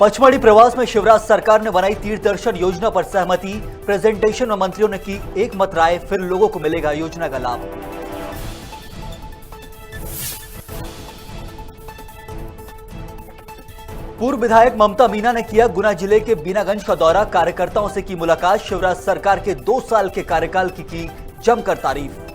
पचमढ़ी प्रवास में शिवराज सरकार ने बनाई तीर्थ दर्शन योजना पर सहमति। प्रेजेंटेशन में मंत्रियों ने की एक मत राय, फिर लोगों को मिलेगा योजना का लाभ। पूर्व विधायक ममता मीना ने किया गुना जिले के बीनागंज का दौरा, कार्यकर्ताओं से की मुलाकात। शिवराज सरकार के 2 साल के कार्यकाल की जमकर तारीफ।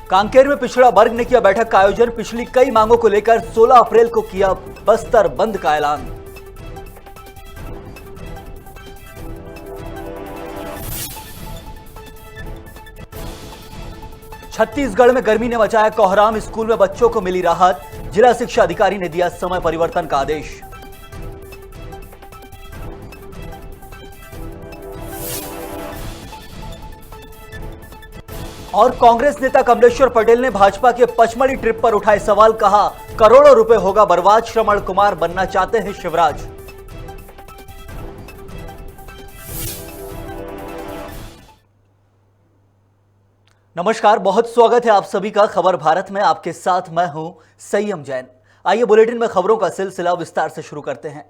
कांकेर में पिछड़ा वर्ग ने किया बैठक का आयोजन। पिछली कई मांगों को लेकर 16 अप्रैल को किया बस्तर बंद का ऐलान। छत्तीसगढ़ में गर्मी ने मचाया कोहराम, स्कूल में बच्चों को मिली राहत। जिला शिक्षा अधिकारी ने दिया समय परिवर्तन का आदेश। और कांग्रेस नेता कमलेश्वर पटेल ने भाजपा के पचमढ़ी ट्रिप पर उठाए सवाल, कहा करोड़ों रुपए होगा बर्बाद, श्रवण कुमार बनना चाहते हैं शिवराज। नमस्कार, बहुत स्वागत है आप सभी का खबर भारत में। आपके साथ मैं हूं संयम जैन। आइए बुलेटिन में खबरों का सिलसिला विस्तार से शुरू करते हैं।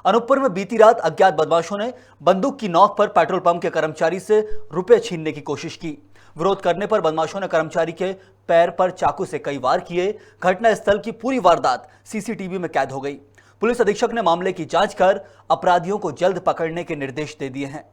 अनूपपुर में बीती रात अज्ञात बदमाशों ने बंदूक की नोक पर पेट्रोल पंप के कर्मचारी से रुपए छीनने की कोशिश की। विरोध करने पर बदमाशों ने कर्मचारी के पैर पर चाकू से कई वार किए। घटनास्थल की पूरी वारदात सीसीटीवी में कैद हो गई। पुलिस अधीक्षक ने मामले की जांच कर अपराधियों को जल्द पकड़ने के निर्देश दे दिए हैं।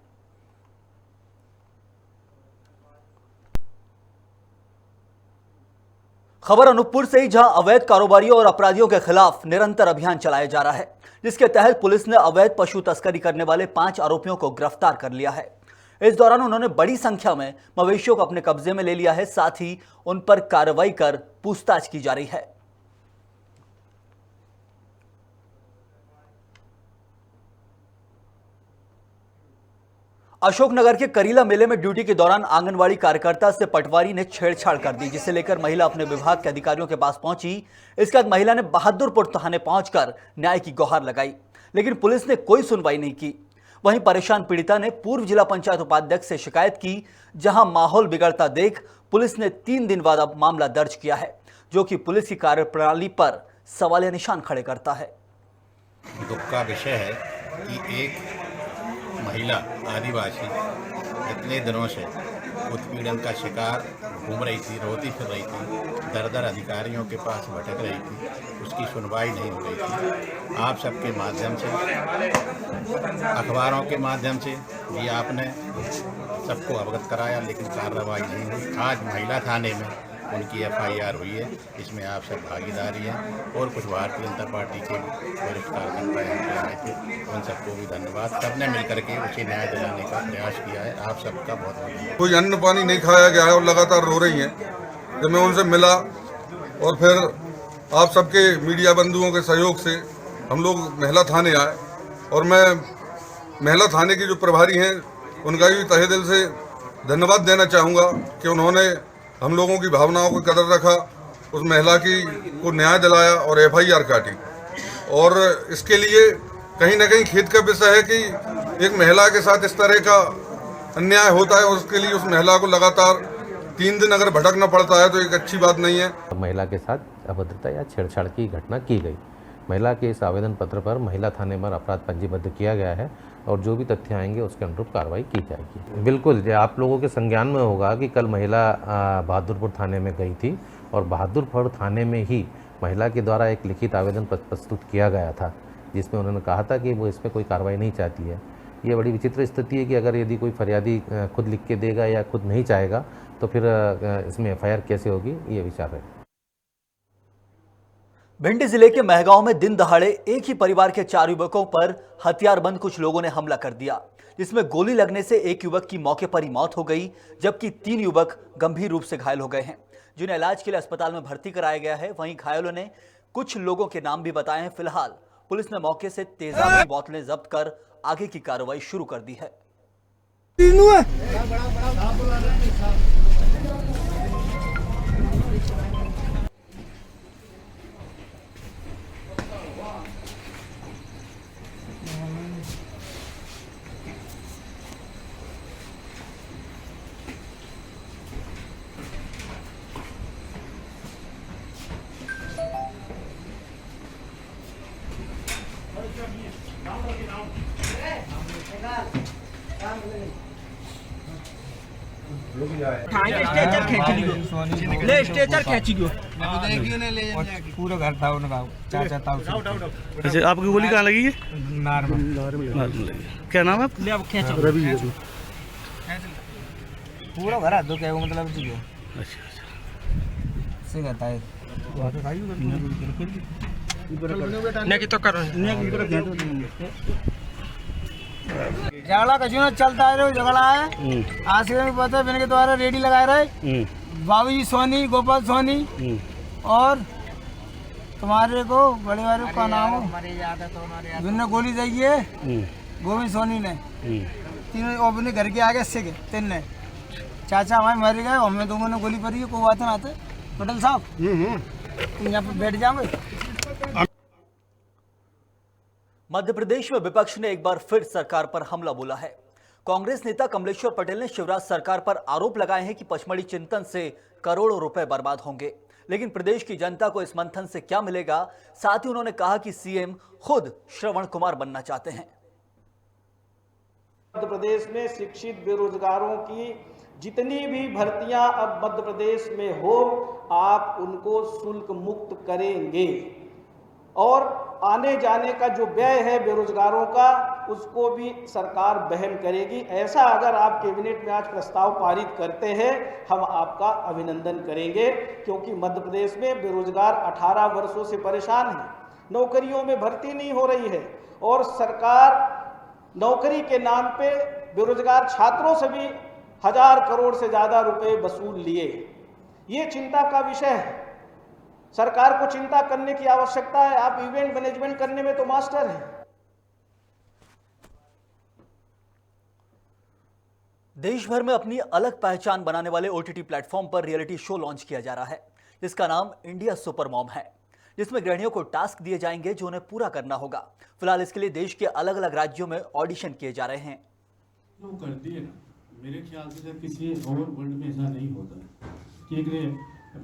खबर अनूपपुर से ही, जहां अवैध कारोबारियों और अपराधियों के खिलाफ निरंतर अभियान चलाया जा रहा है, जिसके तहत पुलिस ने अवैध पशु तस्करी करने वाले 5 आरोपियों को गिरफ्तार कर लिया है। इस दौरान उन्होंने बड़ी संख्या में मवेशियों को अपने कब्जे में ले लिया है। साथ ही उन पर कार्रवाई कर पूछताछ की जा रही है। अशोकनगर के करीला मेले में ड्यूटी के दौरान आंगनवाड़ी कार्यकर्ता से पटवारी ने छेड़छाड़ कर दी, जिसे लेकर महिला अपने विभाग के अधिकारियों के पास पहुंची। इसके बाद महिला ने बहादुरपुर थाने पहुंचकर न्याय की गुहार लगाई, लेकिन पुलिस ने कोई सुनवाई नहीं की। वहीं परेशान पीड़िता ने पूर्व जिला पंचायत उपाध्यक्ष से शिकायत की, जहां माहौल बिगड़ता देख पुलिस ने 3 दिन बाद अब मामला दर्ज किया है, जो कि पुलिस की कार्यप्रणाली पर सवालिया निशान खड़े करता है। दुख का विषय है कि एक महिला आदिवासी इतने दिनों से उत्पीड़न का शिकार घूम रही थी, रोती फिर रही थी, दर अधिकारियों के पास भटक रही थी, उसकी सुनवाई नहीं हो रही थी। आप सबके माध्यम से, अखबारों के माध्यम से भी आपने सबको अवगत कराया, लेकिन कार्रवाई नहीं हुई। आज महिला थाने में उनकी FIR हुई है, इसमें आप सब भागीदारी हैं। और कुछ भारतीय जनता पार्टी के वरिष्ठ कार्यकर्ता यहाँ पे आए थे, उन सबको भी धन्यवाद। सबने मिलकर के उसे न्याय दिलाने का प्रयास किया है। आप सबका बहुत बहुत धन्यवाद। कोई अन्न पानी नहीं खाया गया है और लगातार रो रही हैं। जब मैं उनसे मिला और फिर आप सबके मीडिया बंधुओं के सहयोग से हम लोग महिला थाने आए, और मैं महिला थाने की जो प्रभारी हैं उनका भी तहे दिल से धन्यवाद देना चाहूँगा कि उन्होंने हम लोगों की भावनाओं को कदर रखा, उस महिला को न्याय दिलाया और FIR काटी। और इसके लिए कहीं ना कहीं खेद का विषय है कि एक महिला के साथ इस तरह का अन्याय होता है, और उसके लिए उस महिला को लगातार 3 दिन अगर भटकना पड़ता है तो एक अच्छी बात नहीं है। महिला के साथ अभद्रता या छेड़छाड़ की घटना की गई। महिला के इस आवेदन पत्र पर महिला थाने पर अपराध पंजीबद्ध किया गया है, और जो भी तथ्य आएंगे उसके अनुरूप कार्रवाई की जाएगी। बिल्कुल, जो आप लोगों के संज्ञान में होगा कि कल महिला बहादुरपुर थाने में गई थी, और बहादुरपुर थाने में ही महिला के द्वारा एक लिखित आवेदन प्रस्तुत किया गया था, जिसमें उन्होंने कहा था कि वो इसमें कोई कार्रवाई नहीं चाहती है। ये बड़ी विचित्र स्थिति है कि अगर यदि कोई फरियादी खुद लिख के देगा या खुद नहीं चाहेगा तो फिर इसमें FIR कैसे होगी, ये विचार है। भिंड जिले के महगांव में दिन दहाड़े एक ही परिवार के 4 युवकों पर हथियारबंद कुछ लोगों ने हमला कर दिया, जिसमें गोली लगने से एक युवक की मौके पर ही मौत हो गई, जबकि 3 युवक गंभीर रूप से घायल हो गए हैं, जिन्हें इलाज के लिए अस्पताल में भर्ती कराया गया है। वहीं घायलों ने कुछ लोगों के नाम भी बताए हैं। फिलहाल पुलिस ने मौके से तेजाब की बोतलें जब्त कर आगे की कार्रवाई शुरू कर दी है। स्ट्रेचर खींच लियो, ले स्ट्रेचर खींच लियो। पूरा घर था उनका, चाचा था उसका। अच्छा, आपकी गोली कहाँ लगी है? नॉर्मल। क्या नाम है आपका? ले अब खींच पूरा घर दो क्या मतलब जी अच्छा अच्छा। से कहता है ने की तो करो झगड़ा कचू ना चलता है, झगड़ा है आज से भी पता है। मैंने के द्वारा रेडी लगाए रहे बाबू जी सोनी, गोपाल सोनी और तुम्हारे को बड़े वाले का नाम जिनने गोली दी है गोविंद सोनी ने, तीनों अपने घर के आगे से तीन ने। चाचा हमारे मर गए, हमें दोनों ने गोली पड़ी है, कोई बात ना आते। पटेल साहब तुम यहाँ पे बैठ जाओगे। मध्य प्रदेश में विपक्ष ने एक बार फिर सरकार पर हमला बोला है। कांग्रेस नेता कमलेश्वर पटेल ने शिवराज सरकार पर आरोप लगाए हैं कि पचमढ़ी चिंतन से करोड़ों रुपए बर्बाद होंगे, लेकिन प्रदेश की जनता को इस मंथन से क्या मिलेगा। साथ ही उन्होंने कहा कि सीएम खुद श्रवण कुमार बनना चाहते हैं। मध्य प्रदेश में शिक्षित बेरोजगारों की जितनी भी भर्तियां अब मध्य प्रदेश में हो, आप उनको शुल्क मुक्त करेंगे और आने जाने का जो व्यय है बेरोजगारों का, उसको भी सरकार वहन करेगी। ऐसा अगर आप कैबिनेट में आज प्रस्ताव पारित करते हैं, हम आपका अभिनंदन करेंगे, क्योंकि मध्य प्रदेश में बेरोजगार 18 वर्षों से परेशान हैं। नौकरियों में भर्ती नहीं हो रही है और सरकार नौकरी के नाम पे बेरोजगार छात्रों से भी 1000 करोड़ से ज्यादा रुपए वसूल लिए। ये चिंता का विषय है, सरकार को चिंता करने की आवश्यकता है। आप इवेंट मैनेजमेंट करने में तो मास्टर हैं। देश भर में अपनी अलग पहचान बनाने वाले ओटीटी प्लेटफॉर्म पर रियलिटी शो लॉन्च किया जा रहा है, जिसका नाम इंडिया सुपर मॉम है, जिसमें गृहिणियों को टास्क दिए जाएंगे जो उन्हें पूरा करना होगा। फिलहाल इसके लिए देश के अलग अलग राज्यों में ऑडिशन किए जा रहे हैं। जो करती है ना, मेरे ख्याल से किसी और वर्ल्ड में ऐसा नहीं होता कि एक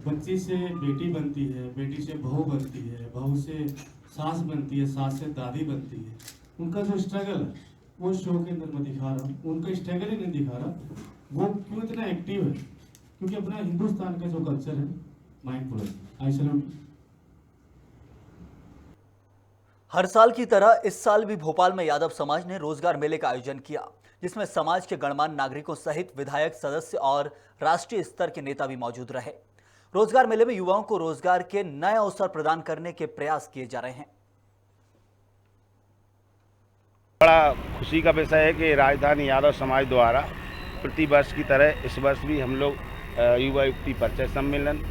बच्ची से बेटी बनती है, बेटी से बहू बनती है, बहू से सास बनती है, सास से दादी बनती है। उनका जो स्ट्रगल है वो शो के अंदर मैं दिखा रहा हूँ। उनका स्ट्रगल ही नहीं दिखा रहा, वो क्यों इतना एक्टिव है, क्योंकि अपना हिंदुस्तान का जो कल्चर है माइंडफुल। आई सैल्यूट। हर साल की तरह इस साल भी भोपाल में यादव समाज ने रोजगार मेले का आयोजन किया, जिसमें समाज के गणमान्य नागरिकों सहित विधायक, सदस्य और राष्ट्रीय स्तर के नेता भी मौजूद रहे। रोजगार मेले में युवाओं को रोजगार के नए अवसर प्रदान करने के प्रयास किए जा रहे हैं। बड़ा खुशी का विषय है कि राजधानी यादव समाज द्वारा प्रति वर्ष की तरह इस वर्ष भी हम लोग युवा युक्ति परिचय सम्मेलन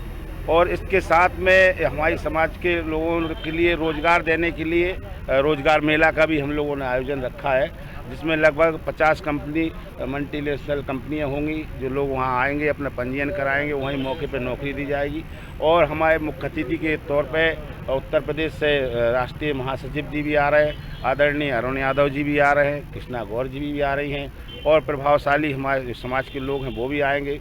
और इसके साथ में हमारे समाज के लोगों के लिए रोजगार देने के लिए रोजगार मेला का भी हम लोगों ने आयोजन रखा है, जिसमें लगभग 50 कंपनी मल्टीनेशनल कंपनियां होंगी जो लोग वहां आएंगे, अपना पंजीयन कराएंगे, वहीं मौके पर नौकरी दी जाएगी। और हमारे मुख्य अतिथि के तौर पे उत्तर प्रदेश से राष्ट्रीय महासचिव जी भी आ रहे हैं, आदरणीय अरुण यादव जी भी आ रहे हैं, कृष्णा गौर जी भी आ रही हैं और प्रभावशाली हमारे समाज के लोग हैं वो भी आएंगे।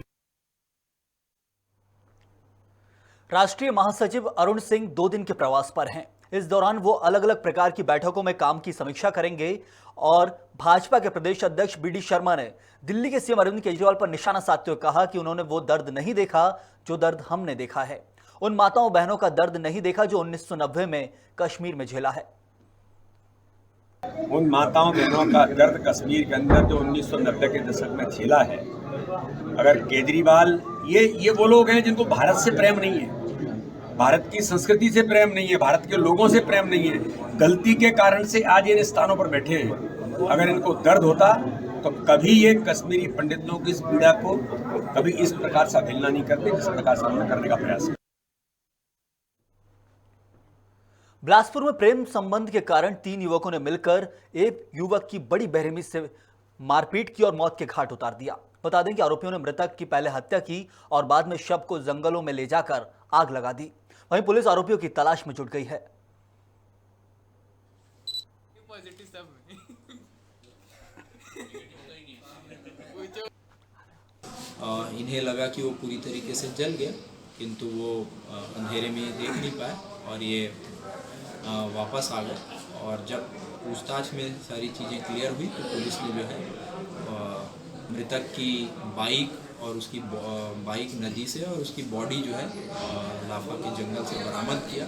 राष्ट्रीय महासचिव अरुण सिंह 2 दिन के प्रवास पर हैं। इस दौरान वो अलग अलग प्रकार की बैठकों में काम की समीक्षा करेंगे और भाजपा के प्रदेश अध्यक्ष बीडी शर्मा ने दिल्ली के सीएम अरविंद केजरीवाल पर निशाना साधते हुए कहा कि उन्होंने वो दर्द नहीं देखा जो दर्द हमने देखा है, उन माताओं बहनों का दर्द नहीं देखा जो 1990 में कश्मीर में झेला है। उन माताओं बहनों का दर्द कश्मीर के अंदर जो 1990 के दशक में झेला है। अगर केजरीवाल ये वो लोग हैं जिनको भारत से प्रेम नहीं है, भारत की संस्कृति से प्रेम नहीं है, भारत के लोगों से प्रेम नहीं है, गलती के कारण से आज इन स्थानों पर बैठे हैं। अगर इनको दर्द होता तो कभी ये कश्मीरी पंडितों की इस पीड़ा को कभी इस प्रकार से अवहेलना नहीं करते जिस प्रकार से उन्होंने करने का प्रयास किया। बिलासपुर में प्रेम संबंध के कारण 3 युवकों ने मिलकर एक युवक की बड़ी बेरहमी से मारपीट की और मौत के घाट उतार दिया। बता दें कि आरोपियों ने मृतक की पहले हत्या की और बाद में शव को जंगलों में ले जाकर आग लगा दी। वहीं पुलिस आरोपियों की तलाश में जुट गई है। इन्हें लगा कि वो पूरी तरीके से जल गया, किंतु वो अंधेरे में ये देख नहीं पाए और ये वापस आ गए। और जब पूछताछ में सारी चीज़ें क्लियर हुई तो पुलिस ने जो है मृतक की बाइक और उसकी बाइक नदी से और उसकी बॉडी जो है लाफा के जंगल से बरामद किया,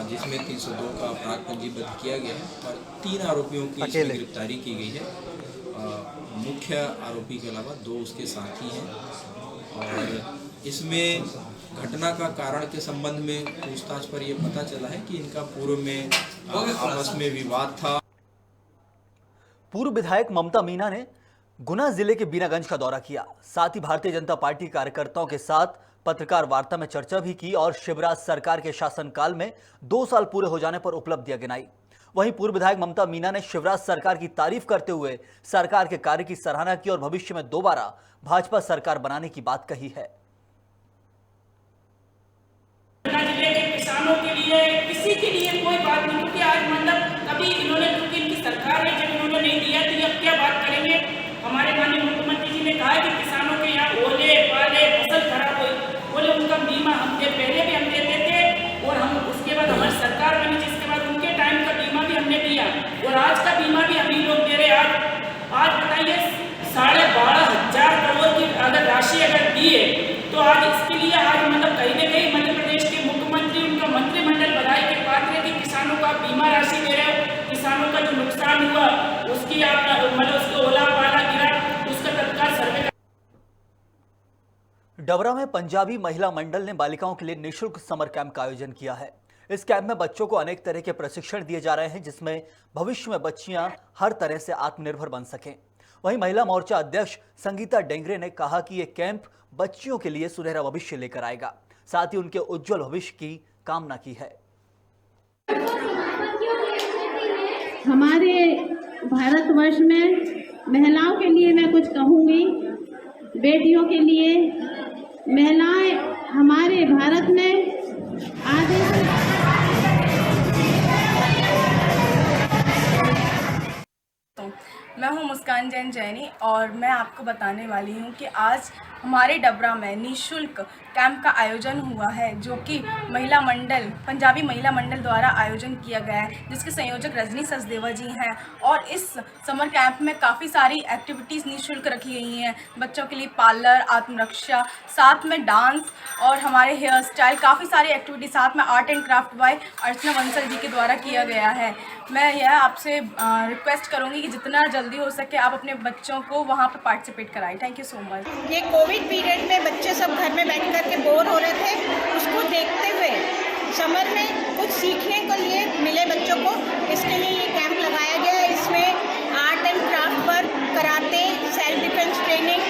जिसमें 302 का अपराध पंजीबद्ध किया गया है और 3 आरोपियों की इसमें गिरफ्तारी की गई है। मुख्य आरोपी के अलावा 2 उसके साथी हैं और इसमें घटना का कारण के संबंध में पूछताछ पर यह पता चला है कि इनका पूर्व में आपस में विवाद था। पूर्व विधायक ममता मीना ने गुना जिले के बीनागंज का दौरा किया, साथ ही भारतीय जनता पार्टी कार्यकर्ताओं के साथ पत्रकार वार्ता में चर्चा भी की और शिवराज सरकार के शासनकाल में 2 साल पूरे हो जाने पर उपलब्धियां गिनाई। वहीं पूर्व विधायक ममता मीना ने शिवराज सरकार की तारीफ करते हुए सरकार के कार्य की सराहना की और भविष्य में दोबारा भाजपा सरकार बनाने की बात कही है। जिले के किसानों के लिए किसी के लिए कोई बात नहीं, क्योंकि आज मतलब कभी इन्होंने, क्योंकि इनकी सरकार है, जब इन्होंने नहीं दिया तो अब क्या बात करेंगे। हमारे माननीय मुख्यमंत्री जी ने कहा कि किसानों के यहाँ ओले पाले फसल खराब हुई, बोले उनका बीमा हम पहले भी हम देते थे और हम उसके बाद हमारी सरकार बनी, जिसके बाद उनके टाइम का बीमा भी हमने दिया और आज का बीमा भी हम ही लोग दे रहे। आज बताइए 12,500 करोड़ की अगर राशि अगर दिए तो आज इसके लिए आज मतलब कहीं न कहीं मध्य प्रदेश के मुख्यमंत्री, उनका मंत्रिमंडल बधाई के पात्र है कि किसानों को आप बीमा राशि दे रहे हो, किसानों का जो नुकसान हुआ उसकी आप मतलब उसको ओला पाला गिरा उसका तत्काल सर्वे। डबरा में पंजाबी महिला मंडल ने बालिकाओं के लिए निःशुल्क समर कैंप का आयोजन किया है। इस कैंप में बच्चों को अनेक तरह के प्रशिक्षण दिए जा रहे हैं, जिसमें भविष्य में बच्चियां हर तरह से आत्मनिर्भर बन सकें। वहीं महिला मोर्चा अध्यक्ष संगीता डेंगरे ने कहा कि ये कैंप बच्चियों के लिए सुनहरा भविष्य लेकर आएगा, साथ ही उनके उज्जवल भविष्य की कामना की है। हमारे भारतवर्ष में महिलाओं के लिए मैं कुछ कहूँगी। बेटियों के लिए, महिलाएं हमारे भारत में आगे मैं हूं मुस्कान जैन जैनी और मैं आपको बताने वाली हूं कि आज हमारे डबरा में निःशुल्क कैंप का आयोजन हुआ है, जो कि महिला मंडल, पंजाबी महिला मंडल द्वारा आयोजन किया गया है, जिसके संयोजक रजनी सचदेवा जी हैं। और इस समर कैंप में काफ़ी सारी एक्टिविटीज़ निःशुल्क रखी गई हैं। बच्चों के लिए पार्लर, आत्मरक्षा, साथ में डांस और हमारे हेयर स्टाइल, काफ़ी सारी एक्टिविटीज, साथ में आर्ट एंड क्राफ्ट बाय अर्चना बंसल जी के द्वारा किया गया है। मैं यह आपसे रिक्वेस्ट करूँगी कि जितना जल्दी हो सके आप अपने बच्चों को वहाँ पर पार्टिसिपेट कराएं। Thank you so much. ये कोविड पीरियड में बच्चे सब घर में बैठ कर के बोर हो रहे थे, उसको देखते हुए समर में कुछ सीखने को लिए मिले बच्चों को, इसके लिए ये कैंप लगाया गया है। इसमें art and craft work, karate, self defence training,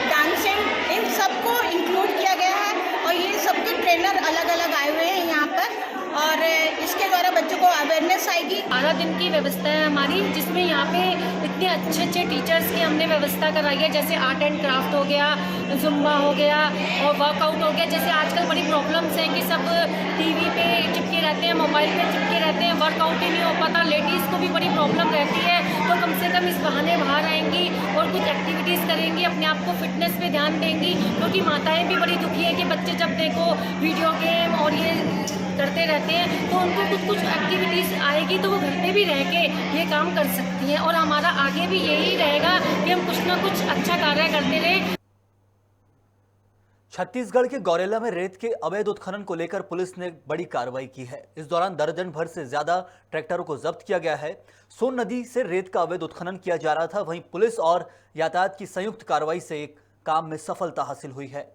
dancing, इन सबको इंक्लूड किया गया है और ये सबके ट्रेनर अलग अलग आए हुए हैं यहाँ पर और इसके द्वारा बच्चों को अवेयरनेस आएगी। 12 दिन की व्यवस्था है हमारी, जिसमें यहाँ पे इतने अच्छे अच्छे टीचर्स की हमने व्यवस्था कराई है, जैसे आर्ट एंड क्राफ्ट हो गया, जुम्बा हो गया और वर्कआउट हो गया। जैसे आजकल बड़ी प्रॉब्लम्स हैं कि सब टीवी पे चिपके रहते हैं, मोबाइल पे चिपके रहते हैं, वर्कआउट ही नहीं हो पाता। लेडीज़ को भी बड़ी प्रॉब्लम रहती है, तो कम से कम इस बहाने बाहर आएंगी और कुछ एक्टिविटीज़ करेंगी, अपने आप को फिटनेस पे ध्यान देंगी। क्योंकि माताएँ भी बड़ी दुखी है कि बच्चे जब देखो वीडियो गेम और ये करते रहते हैं, तो उनको कुछ एक्टिविटीज़ आएगी तो वो घर पे भी रह के ये काम कर सकती हैं। और हमारा आगे भी यही रहेगा कि हम कुछ ना कुछ अच्छा कार्य करते रहें। छत्तीसगढ़ के गौरेला में रेत के अवैध उत्खनन को लेकर पुलिस ने बड़ी कार्रवाई की है। इस दौरान दर्जन भर से ज्यादा ट्रैक्टरों को जब्त किया गया है। सोन नदी से रेत का अवैध उत्खनन किया जा रहा था, वहीं पुलिस और यातायात की संयुक्त कार्रवाई से एक काम में सफलता हासिल हुई है।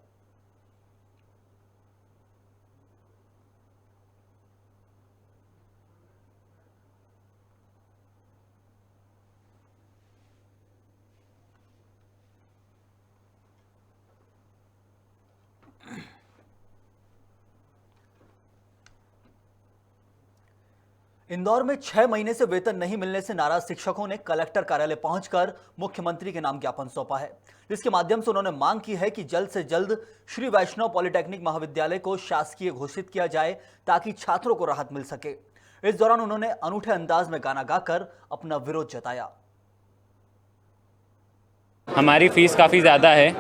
इंदौर में 6 महीने से वेतन नहीं मिलने से नाराज शिक्षकों ने कलेक्टर कार्यालय पहुंचकर मुख्यमंत्री के नाम ज्ञापन सौंपा है, जिसके माध्यम से उन्होंने मांग की है कि जल्द से जल्द श्री वैष्णव पॉलिटेक्निक महाविद्यालय को शासकीय घोषित किया जाए ताकि छात्रों को राहत मिल सके। इस दौरान उन्होंने अनूठे अंदाज में गाना गाकर अपना विरोध जताया। हमारी फीस काफ़ी ज़्यादा है,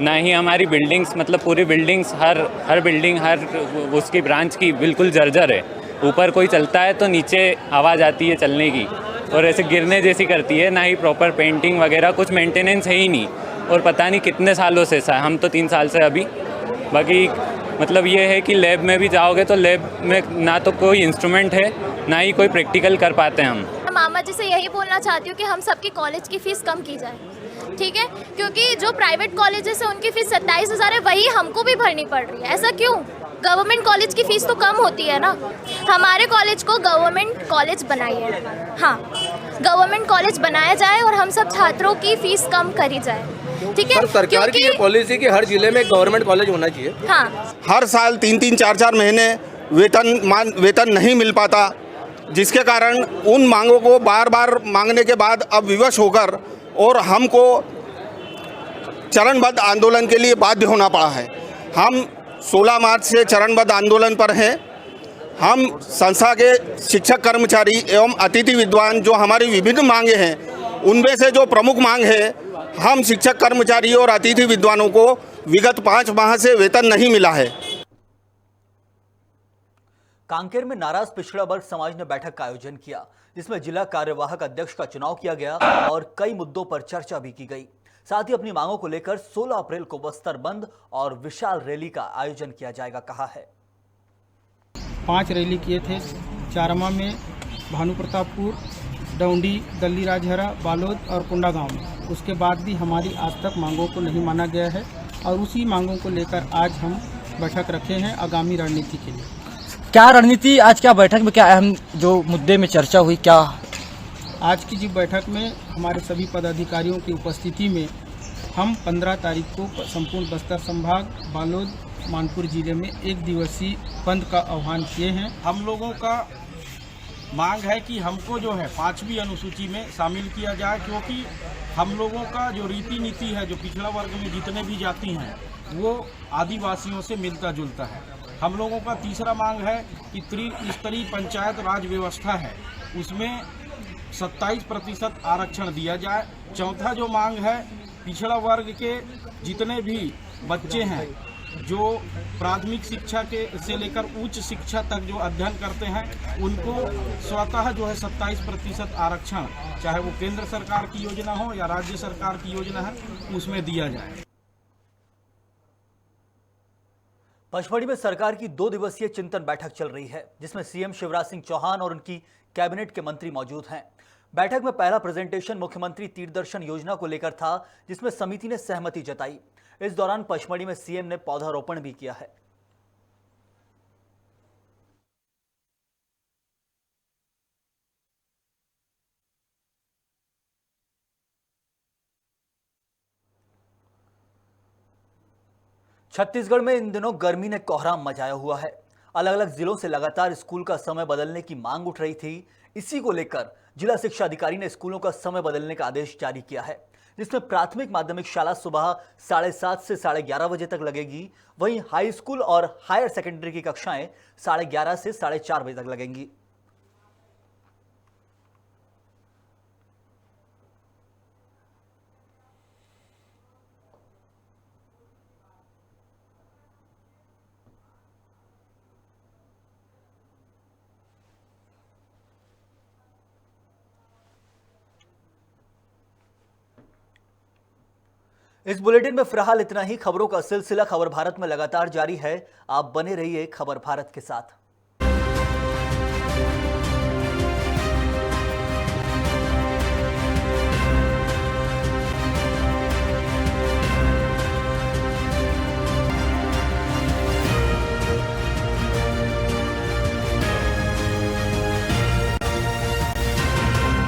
ना ही हमारी बिल्डिंग्स, मतलब पूरी बिल्डिंग्स, हर बिल्डिंग, हर उसकी ब्रांच की बिल्कुल जर्जर है। ऊपर कोई चलता है तो नीचे आवाज़ आती है चलने की और ऐसे गिरने जैसी करती है। ना ही प्रॉपर पेंटिंग वगैरह, कुछ मेंटेनेंस है ही नहीं। और पता नहीं कितने सालों से, हम तो 3 साल से अभी। बाकी मतलब ये है कि लैब में भी जाओगे तो लैब में ना तो कोई इंस्ट्रूमेंट है, ना ही कोई प्रैक्टिकल कर पाते हैं हम। मामा जी से यही बोलना चाहती हूँ कि हम सबकी कॉलेज की फ़ीस कम की जाए, ठीक है, क्योंकि जो प्राइवेट कॉलेजेस है उनकी फ़ीस 27,000 है, वही हमको भी भरनी पड़ रही है। ऐसा क्यों? गवर्नमेंट कॉलेज की फ़ीस तो कम होती है ना। हमारे कॉलेज को गवर्नमेंट कॉलेज बनाइए, हाँ, गवर्नमेंट कॉलेज बनाया जाए और हम सब छात्रों की फ़ीस कम करी जाए, ठीक है। सरकार की पॉलिसी की हर जिले में गवर्नमेंट कॉलेज होना चाहिए। हाँ, हर साल 3-3, 4-4 महीने वेतन नहीं मिल पाता, जिसके कारण उन मांगों को बार बार मांगने के बाद अब विवश होकर और हमको चरणबद्ध आंदोलन के लिए बाध्य होना पड़ा है। हम 16 मार्च से चरणबद्ध आंदोलन पर हैं। हम संस्था के शिक्षक कर्मचारी एवं अतिथि विद्वान जो हमारी विभिन्न मांगे हैं, उनमें से जो प्रमुख मांग है, हम शिक्षक कर्मचारी और अतिथि विद्वानों को विगत 5 माह से वेतन नहीं मिला है। कांकेर में नाराज पिछड़ा वर्ग समाज ने बैठक का आयोजन किया, जिसमें जिला कार्यवाहक अध्यक्ष का चुनाव किया गया और कई मुद्दों पर चर्चा भी की गई। साथ ही अपनी मांगों को लेकर 16 अप्रैल को बस्तर बंद और विशाल रैली का आयोजन किया जाएगा कहा है। 5 रैली किए थे, चारमा में, भानु प्रतापपुर, डौंडी, दल्ली राजहरा, बालोद और कुंडा गांव में। उसके बाद भी हमारी आज तक मांगों को नहीं माना गया है और उसी मांगों को लेकर आज हम बैठक रखे हैं आगामी रणनीति के लिए। क्या रणनीति आज क्या बैठक में, क्या अहम जो मुद्दे में चर्चा हुई? क्या आज की जी बैठक में हमारे सभी पदाधिकारियों की उपस्थिति में हम 15 तारीख को संपूर्ण बस्तर संभाग, बालोद, मानपुर जिले में 1 दिवसीय बंद का आह्वान किए हैं। हम लोगों का मांग है कि हमको जो है 5वीं अनुसूची में शामिल किया जाए, क्योंकि हम लोगों का जो रीति नीति है, जो पिछड़ा वर्ग में जितने भी जाति हैं, वो आदिवासियों से मिलता जुलता है। हम लोगों का तीसरा मांग है कि त्रिस्तरीय पंचायत राज व्यवस्था है, उसमें 27% आरक्षण दिया जाए। चौथा जो मांग है, पिछड़ा वर्ग के जितने भी बच्चे हैं जो प्राथमिक शिक्षा के से लेकर उच्च शिक्षा तक जो अध्ययन करते हैं, उनको स्वतः जो है 27% आरक्षण, चाहे वो केंद्र सरकार की योजना हो या राज्य सरकार की योजना है, उसमें दिया जाए। पचमढ़ी में सरकार की 2 दिवसीय चिंतन बैठक चल रही है, जिसमें सीएम शिवराज सिंह चौहान और उनकी कैबिनेट के मंत्री मौजूद हैं। बैठक में पहला प्रेजेंटेशन मुख्यमंत्री तीर्थदर्शन योजना को लेकर था, जिसमें समिति ने सहमति जताई। इस दौरान पचमढ़ी में सीएम ने पौधारोपण भी किया है। छत्तीसगढ़ में इन दिनों गर्मी ने कोहराम मचाया हुआ है। अलग अलग जिलों से लगातार स्कूल का समय बदलने की मांग उठ रही थी। इसी को लेकर जिला शिक्षा अधिकारी ने स्कूलों का समय बदलने का आदेश जारी किया है, जिसमें प्राथमिक माध्यमिक शाला सुबह 7:30 से 11:30 बजे तक लगेगी। वहीं हाई स्कूल और हायर सेकेंडरी की कक्षाएं 11:30 से 4:30 बजे तक लगेंगी। इस बुलेटिन में फिलहाल इतना ही। खबरों का सिलसिला खबर भारत में लगातार जारी है। आप बने रहिए खबर भारत के साथ।